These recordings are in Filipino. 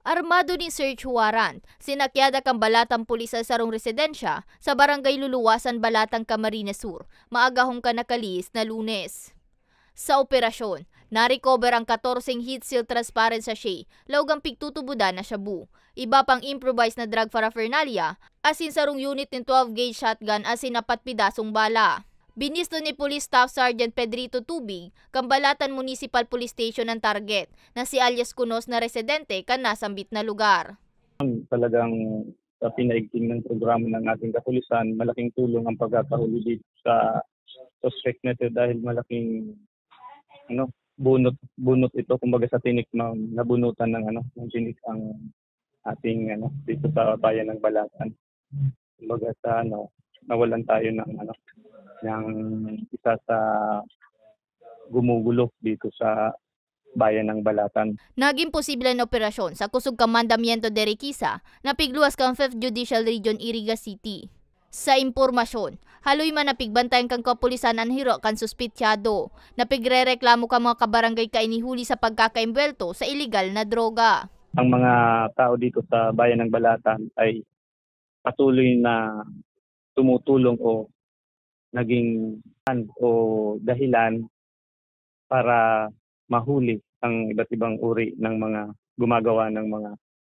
Armado ni search warrant, sinakyada kang Balatang pulis sa sarong residensya sa barangay Luluwasan, Balatang, Camarines Sur, maagahong ka nakalis na Lunes. Sa operasyon, na-recover ang 14 heat seal transparent sachet, laugang pigtutubudan na shabu. Iba pang improvised na drug paraphernalia, asin sarong unit ng 12-gauge shotgun asin 4 pidasong bala. Binisto ni Police Staff Sergeant Pedrito Tubig, kang Balatan Municipal Police Station ang target, na si alias Kunos na residente kan nasambit na lugar. Talagang sa pinaigting ng programa ng ating kapulisan, malaking tulong ang pagkakahuli dito sa suspect na ito dahil malaking bunot ito, kumbaga sa tinik na nabunutan ng tinik ang ating dito sa bayan ng Balatan. Kumbaga sa nawalan tayo ng isa sa gumugulo dito sa bayan ng Balatan. Naging posible na operasyon sa kusog Mandamiento de Requisa na pigluwas kang 5th Judicial Region, Iriga City. Sa impormasyon, haloy man napigbantayan kang kapulisan ang hiro kan suspitsyado. Napigrereklamo ka mga kabarangay ka inihuli sa pagkakaimbwelto sa iligal na droga. Ang mga tao dito sa bayan ng Balatan ay patuloy na tumutulong o naging dahilan para mahuli ang iba't ibang uri ng mga gumagawa ng mga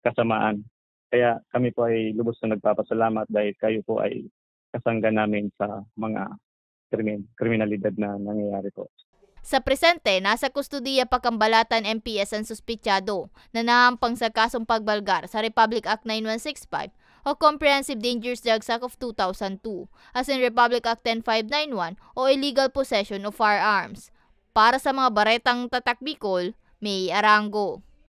kasamaan. Kaya kami po ay lubos na nagpapasalamat dahil kayo po ay kasangga namin sa mga kriminalidad na nangyayari po. Sa presente, nasa kustudiya pa kang Balatan MPS ang suspitsyado na nahampang sa kasong pagbalgar sa Republic Act 9165 o Comprehensive Dangerous Drugs Act of 2002 as in Republic Act 10591 o Illegal Possession of Firearms. Para sa mga baretang tatak Bicol, May Arango.